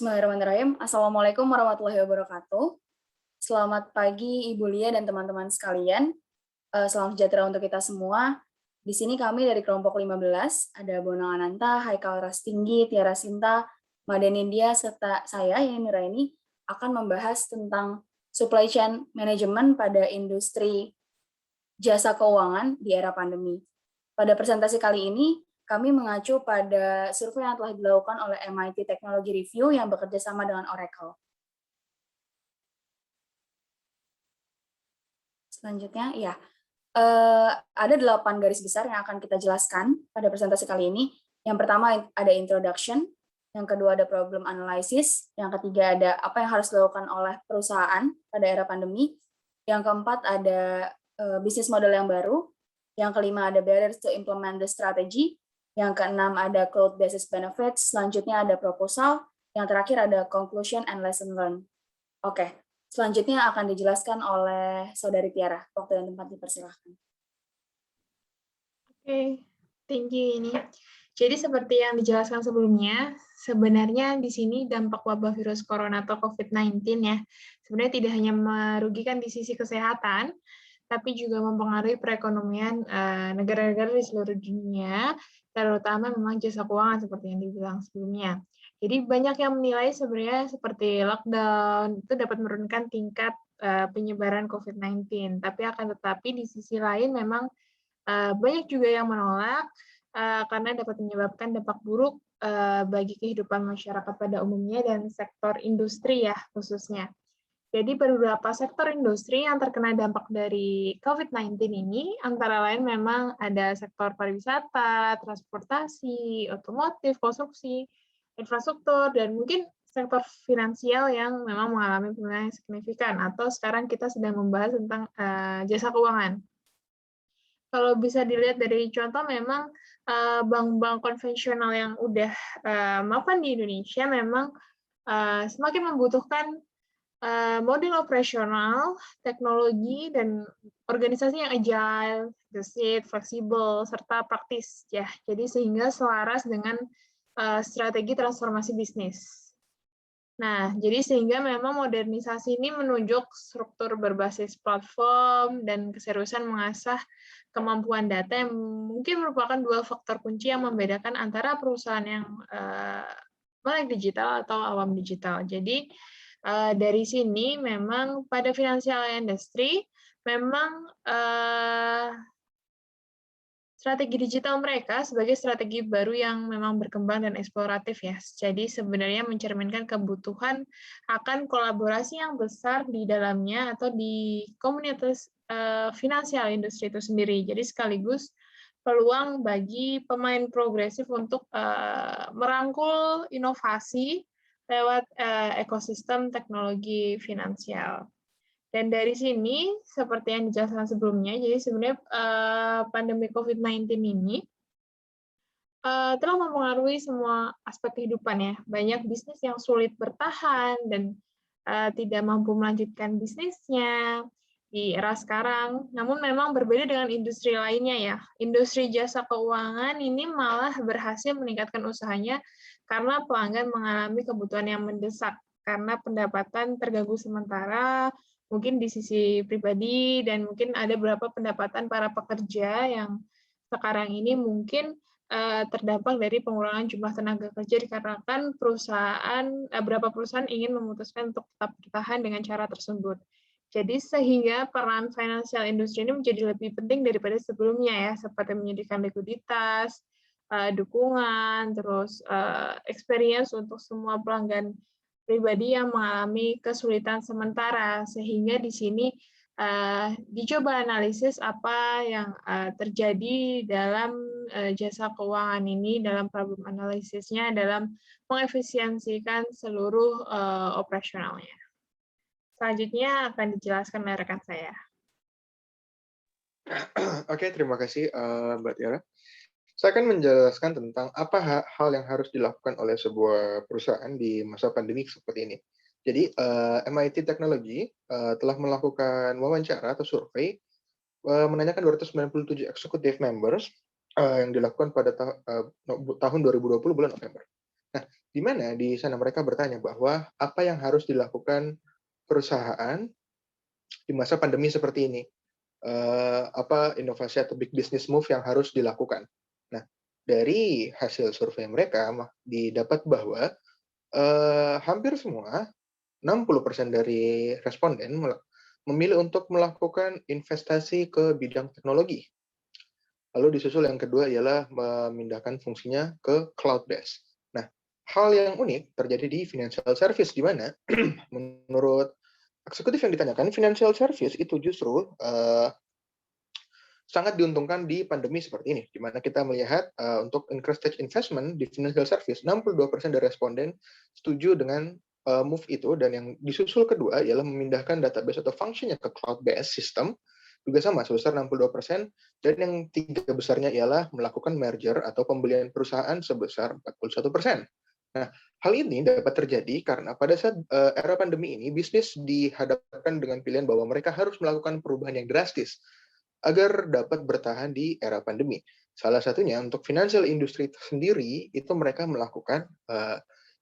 Bismillahirrahmanirrahim. Assalamualaikum warahmatullahi wabarakatuh. Selamat pagi Ibu Lia dan teman-teman sekalian. Salam sejahtera untuk kita semua. Di sini kami dari kelompok 15, ada Bonang Ananta, Haikal Rastinggi, Tiara Sinta, Maden India, serta saya, Yani Nuraini, akan membahas tentang supply chain management pada industri jasa keuangan di era pandemi. Pada presentasi kali ini, kami mengacu pada survei yang telah dilakukan oleh MIT Technology Review yang bekerja sama dengan Oracle. Selanjutnya, ya, ada 8 garis besar yang akan kita jelaskan pada presentasi kali ini. Yang pertama ada introduction, yang kedua ada problem analysis, yang ketiga ada apa yang harus dilakukan oleh perusahaan pada era pandemi, yang keempat ada bisnis model yang baru, yang kelima ada barriers to implement the strategy, yang keenam ada cloud basis benefits, selanjutnya ada proposal, yang terakhir ada conclusion and lesson learned. Oke, selanjutnya akan dijelaskan oleh Saudari Tiara. Waktu dan tempat dipersilahkan. Oke, thank you ini. Jadi seperti yang dijelaskan sebelumnya, sebenarnya di sini dampak wabah virus corona atau COVID-19 ya, sebenarnya tidak hanya merugikan di sisi kesehatan, tapi juga mempengaruhi perekonomian negara-negara di seluruh dunia, terutama memang jasa keuangan seperti yang dibilang sebelumnya. Jadi banyak yang menilai sebenarnya seperti lockdown itu dapat menurunkan tingkat penyebaran COVID-19, tapi akan tetapi di sisi lain memang banyak juga yang menolak karena dapat menyebabkan dampak buruk bagi kehidupan masyarakat pada umumnya dan sektor industri ya khususnya. Jadi beberapa sektor industri yang terkena dampak dari COVID-19 ini antara lain memang ada sektor pariwisata, transportasi, otomotif, konstruksi, infrastruktur, dan mungkin sektor finansial yang memang mengalami penurunan yang signifikan, atau sekarang kita sedang membahas tentang jasa keuangan. Kalau bisa dilihat dari contoh memang bank-bank konvensional yang udah mapan di Indonesia memang semakin membutuhkan model operasional, teknologi, dan organisasi yang agile, gesit, fleksibel, serta praktis ya. Jadi sehingga selaras dengan strategi transformasi bisnis. Nah, jadi sehingga memang modernisasi ini menunjuk struktur berbasis platform dan keseriusan mengasah kemampuan data yang mungkin merupakan dua faktor kunci yang membedakan antara perusahaan yang melek digital atau awam digital. Jadi dari sini memang pada financial industry memang strategi digital mereka sebagai strategi baru yang memang berkembang dan eksploratif ya. Jadi sebenarnya mencerminkan kebutuhan akan kolaborasi yang besar di dalamnya atau di komunitas finansial industri itu sendiri. Jadi sekaligus peluang bagi pemain progresif untuk merangkul inovasi lewat ekosistem teknologi finansial. Dan dari sini, seperti yang dijelaskan sebelumnya, jadi sebenarnya pandemi COVID-19 ini telah mempengaruhi semua aspek kehidupan ya. Banyak bisnis yang sulit bertahan dan tidak mampu melanjutkan bisnisnya di era sekarang. Namun memang berbeda dengan industri lainnya ya. Industri jasa keuangan ini malah berhasil meningkatkan usahanya karena pelanggan mengalami kebutuhan yang mendesak karena pendapatan terganggu sementara, mungkin di sisi pribadi, dan mungkin ada beberapa pendapatan para pekerja yang sekarang ini mungkin terdampak dari pengurangan jumlah tenaga kerja dikarenakan beberapa perusahaan ingin memutuskan untuk tetap bertahan dengan cara tersebut. Jadi sehingga peran financial industry ini menjadi lebih penting daripada sebelumnya ya, seperti menyediakan likuiditas, dukungan, terus experience untuk semua pelanggan pribadi yang mengalami kesulitan sementara, sehingga di sini dicoba analisis apa yang terjadi dalam jasa keuangan ini, dalam problem analisisnya, dalam mengefisiensikan seluruh operasionalnya. Selanjutnya akan dijelaskan oleh rekan saya. Oke, terima kasih Mbak Tiara. Saya akan menjelaskan tentang apa hal yang harus dilakukan oleh sebuah perusahaan di masa pandemi seperti ini. Jadi, MIT Technology telah melakukan wawancara atau survei menanyakan 297 executive members yang dilakukan pada tahun 2020 bulan November. Nah, di mana di sana mereka bertanya bahwa apa yang harus dilakukan perusahaan di masa pandemi seperti ini. Apa inovasi atau big business move yang harus dilakukan. Nah, dari hasil survei mereka didapat bahwa hampir semua 60% dari responden memilih untuk melakukan investasi ke bidang teknologi. Lalu disusul yang kedua ialah memindahkan fungsinya ke cloud base. Nah, hal yang unik terjadi di financial service di mana menurut eksekutif yang ditanyakan, financial service itu justru sangat diuntungkan di pandemi seperti ini, di mana kita melihat untuk increased investment di financial service, 62% dari responden setuju dengan move itu, dan yang disusul kedua ialah memindahkan database atau fungsinya ke cloud-based system, juga sama, sebesar 62%, dan yang tiga besarnya ialah melakukan merger atau pembelian perusahaan sebesar 41%. Nah, hal ini dapat terjadi karena pada saat era pandemi ini, bisnis dihadapkan dengan pilihan bahwa mereka harus melakukan perubahan yang drastis agar dapat bertahan di era pandemi. Salah satunya untuk financial industry sendiri, itu mereka melakukan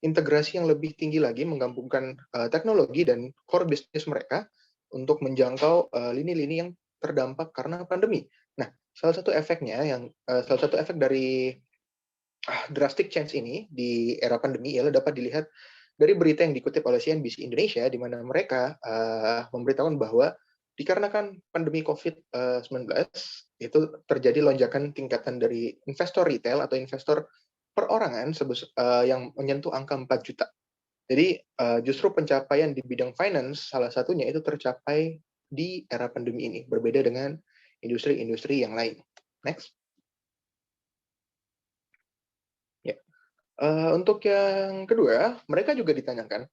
integrasi yang lebih tinggi lagi, menggabungkan teknologi dan core bisnis mereka untuk menjangkau lini-lini yang terdampak karena pandemi. Nah, salah satu efek dari drastic change ini di era pandemi ialah dapat dilihat dari berita yang dikutip oleh CNBC Indonesia, di mana mereka memberitakan bahwa dikarenakan pandemi COVID-19, itu terjadi lonjakan tingkatan dari investor retail atau investor perorangan yang menyentuh angka 4 juta. Jadi justru pencapaian di bidang finance salah satunya itu tercapai di era pandemi ini, berbeda dengan industri-industri yang lain. Next. Ya. Untuk yang kedua, mereka juga ditanyakan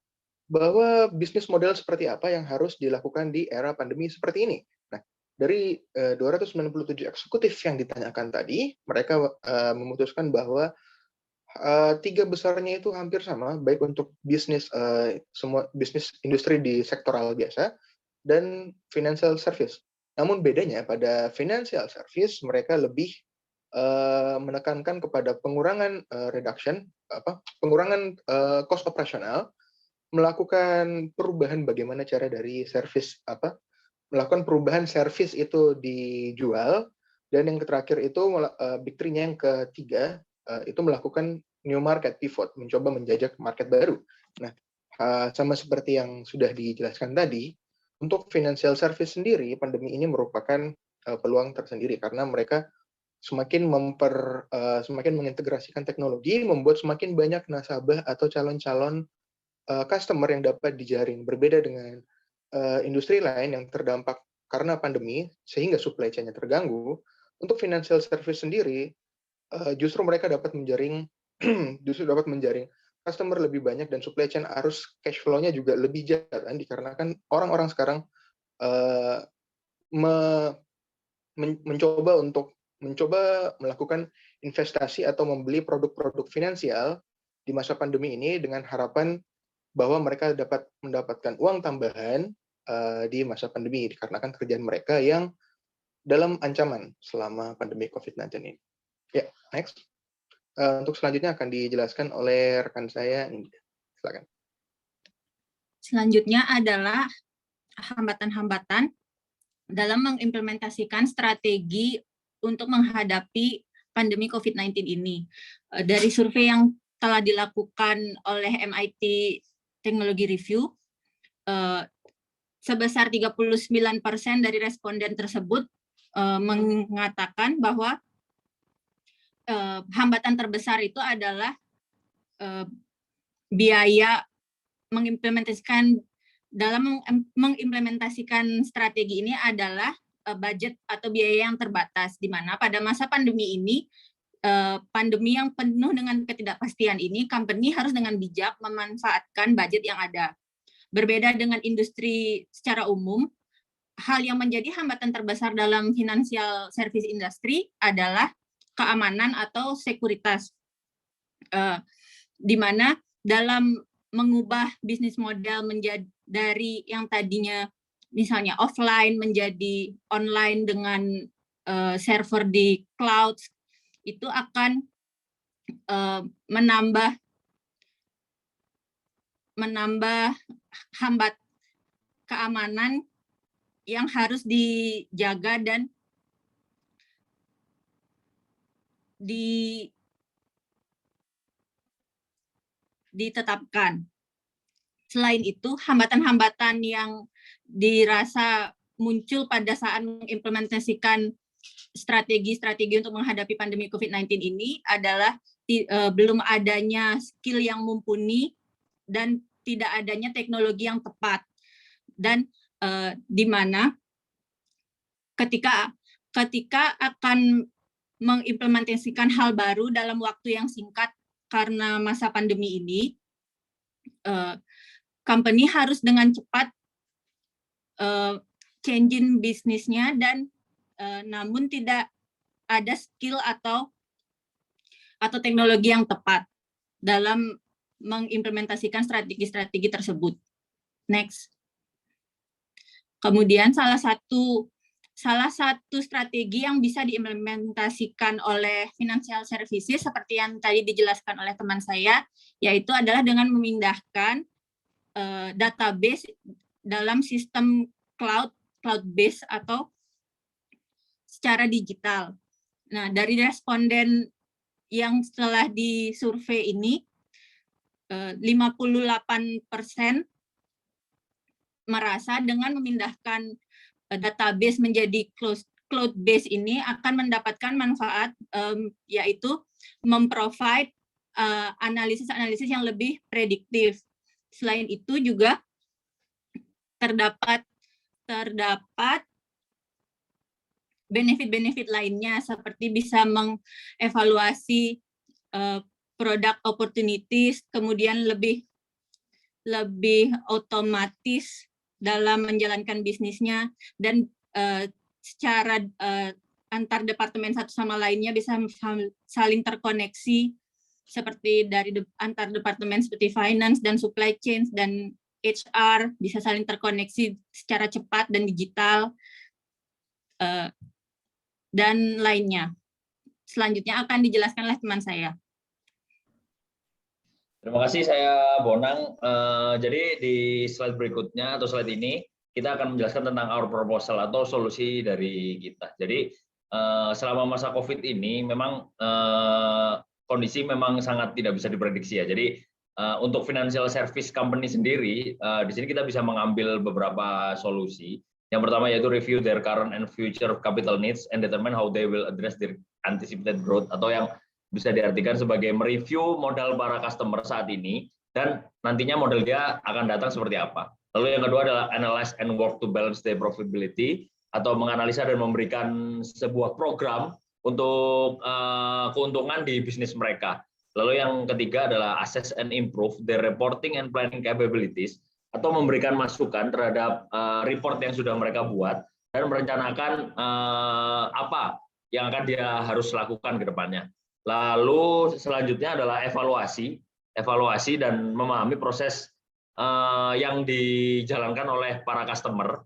bahwa bisnis model seperti apa yang harus dilakukan di era pandemi seperti ini. Nah, dari 297 eksekutif yang ditanyakan tadi, mereka memutuskan bahwa tiga besarnya itu hampir sama, baik untuk bisnis semua bisnis industri di sektoral biasa dan financial service. Namun bedanya pada financial service mereka lebih menekankan kepada pengurangan pengurangan cost operasional, melakukan perubahan bagaimana cara dari melakukan perubahan service itu dijual, dan yang terakhir itu big three-nya yang ketiga itu melakukan new market pivot, mencoba menjajak market baru. Nah, sama seperti yang sudah dijelaskan tadi, untuk financial service sendiri pandemi ini merupakan peluang tersendiri karena mereka semakin mengintegrasikan teknologi, membuat semakin banyak nasabah atau calon-calon customer yang dapat dijaring, berbeda dengan industri lain yang terdampak karena pandemi sehingga supply chain-nya terganggu. Untuk financial service sendiri justru mereka dapat menjaring customer lebih banyak, dan supply chain arus cash flow-nya juga lebih jalan dikarenakan orang-orang sekarang mencoba melakukan investasi atau membeli produk-produk finansial di masa pandemi ini dengan harapan bahwa mereka dapat mendapatkan uang tambahan di masa pandemi dikarenakan kerjaan mereka yang dalam ancaman selama pandemi COVID-19 ini. Ya, next. Untuk selanjutnya akan dijelaskan oleh rekan saya. Silakan. Selanjutnya adalah hambatan-hambatan dalam mengimplementasikan strategi untuk menghadapi pandemi COVID-19 ini. Dari survei yang telah dilakukan oleh MIT Technology Review, sebesar 39% dari responden tersebut mengatakan bahwa hambatan terbesar itu adalah biaya mengimplementasikan strategi ini adalah budget atau biaya yang terbatas, di mana pada masa pandemi ini, pandemi yang penuh dengan ketidakpastian ini, company harus dengan bijak memanfaatkan budget yang ada. Berbeda dengan industri secara umum, hal yang menjadi hambatan terbesar dalam financial service industry adalah keamanan atau sekuritas, di mana dalam mengubah bisnis model menjadi dari yang tadinya misalnya offline menjadi online dengan server di cloud, itu akan menambah menambah hambat keamanan yang harus dijaga dan ditetapkan. Selain itu, hambatan-hambatan yang dirasa muncul pada saat mengimplementasikan strategi-strategi untuk menghadapi pandemi COVID-19 ini adalah belum adanya skill yang mumpuni dan tidak adanya teknologi yang tepat. Dan di mana ketika akan mengimplementasikan hal baru dalam waktu yang singkat karena masa pandemi ini, company harus dengan cepat changing bisnisnya dan namun tidak ada skill atau teknologi yang tepat dalam mengimplementasikan strategi-strategi tersebut. Next. Kemudian salah satu strategi yang bisa diimplementasikan oleh financial services seperti yang tadi dijelaskan oleh teman saya, yaitu adalah dengan memindahkan database dalam sistem cloud-based atau secara digital. Nah, dari responden yang setelah disurvei ini, 58% merasa dengan memindahkan database menjadi cloud-based ini akan mendapatkan manfaat, yaitu memprovide analisis-analisis yang lebih prediktif. Selain itu juga terdapat benefit-benefit lainnya seperti bisa mengevaluasi product opportunities, kemudian lebih otomatis dalam menjalankan bisnisnya, dan secara antar departemen satu sama lainnya bisa saling terkoneksi seperti dari antar departemen seperti finance dan supply chain dan HR bisa saling terkoneksi secara cepat dan digital dan lainnya. Selanjutnya akan dijelaskan oleh teman saya. Terima kasih, saya Bonang. Jadi di slide berikutnya atau slide ini kita akan menjelaskan tentang our proposal atau solusi dari kita. Jadi selama masa COVID ini memang kondisi memang sangat tidak bisa diprediksi ya. Jadi untuk financial service company sendiri di sini kita bisa mengambil beberapa solusi. Yang pertama yaitu review their current and future capital needs and determine how they will address their anticipated growth, atau yang bisa diartikan sebagai mereview modal para customer saat ini dan nantinya modal dia akan datang seperti apa. Lalu yang kedua adalah analyze and work to balance their profitability, atau menganalisa dan memberikan sebuah program untuk keuntungan di bisnis mereka. Lalu yang ketiga adalah assess and improve their reporting and planning capabilities, atau memberikan masukan terhadap report yang sudah mereka buat dan merencanakan apa yang akan dia harus lakukan ke depannya. Lalu selanjutnya adalah evaluasi dan memahami proses yang dijalankan oleh para customer.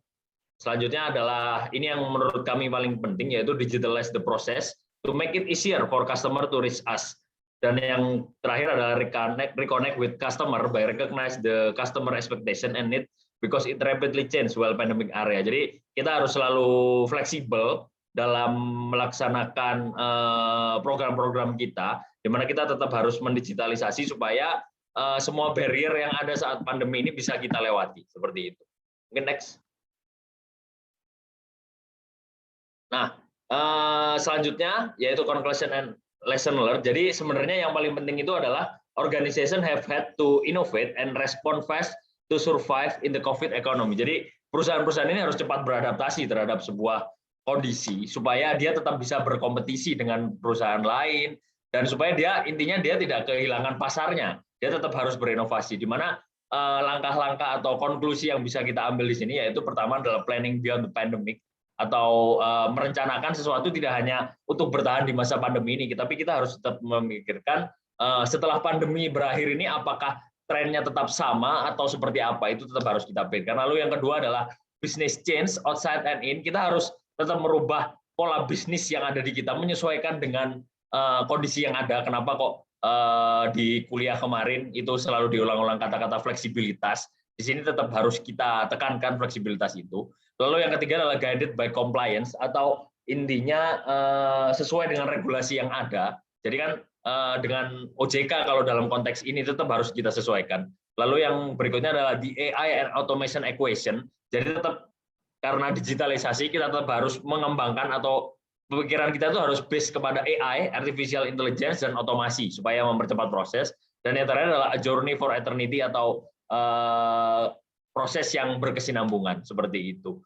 Selanjutnya adalah ini yang menurut kami paling penting, yaitu digitalize the process to make it easier for customer to reach us. Dan yang terakhir adalah reconnect with customer by recognize the customer expectation and need because it rapidly change while pandemic area. Jadi kita harus selalu fleksibel dalam melaksanakan program-program kita, di mana kita tetap harus mendigitalisasi supaya semua barrier yang ada saat pandemi ini bisa kita lewati, seperti itu. Mungkin next. Nah, selanjutnya yaitu conclusion and lesson learned. Jadi sebenarnya yang paling penting itu adalah organization have had to innovate and respond fast to survive in the COVID economy. Jadi perusahaan-perusahaan ini harus cepat beradaptasi terhadap sebuah kondisi supaya dia tetap bisa berkompetisi dengan perusahaan lain, dan supaya dia tidak kehilangan pasarnya. Dia tetap harus berinovasi, di mana langkah-langkah atau konklusi yang bisa kita ambil di sini yaitu pertama adalah planning beyond the pandemic, atau merencanakan sesuatu tidak hanya untuk bertahan di masa pandemi ini, tapi kita harus tetap memikirkan setelah pandemi berakhir ini apakah trennya tetap sama atau seperti apa, itu tetap harus kita pikirkan. Lalu yang kedua adalah business change outside and in. Kita harus tetap merubah pola bisnis yang ada di kita, menyesuaikan dengan kondisi yang ada. Kenapa kok di kuliah kemarin itu selalu diulang-ulang kata-kata fleksibilitas. Di sini tetap harus kita tekankan fleksibilitas itu. Lalu yang ketiga adalah guided by compliance, atau intinya sesuai dengan regulasi yang ada. Jadi kan dengan OJK kalau dalam konteks ini tetap harus kita sesuaikan. Lalu yang berikutnya adalah the AI and automation equation. Jadi tetap karena digitalisasi kita tetap harus mengembangkan, atau pemikiran kita itu harus base kepada AI, artificial intelligence, dan otomasi supaya mempercepat proses. Dan yang terakhir adalah a journey for eternity, atau proses yang berkesinambungan seperti itu.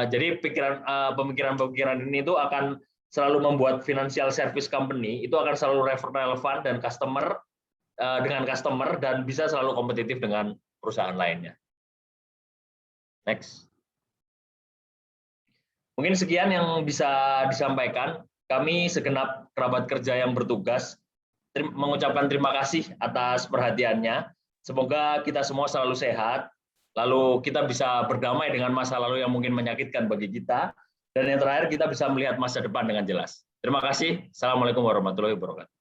Jadi pemikiran-pemikiran ini itu akan selalu membuat financial service company itu akan selalu relevan dan dengan customer dan bisa selalu kompetitif dengan perusahaan lainnya. Next. Mungkin sekian yang bisa disampaikan. Kami segenap kerabat kerja yang bertugas mengucapkan terima kasih atas perhatiannya. Semoga kita semua selalu sehat, lalu kita bisa berdamai dengan masa lalu yang mungkin menyakitkan bagi kita, dan yang terakhir kita bisa melihat masa depan dengan jelas. Terima kasih. Assalamualaikum warahmatullahi wabarakatuh.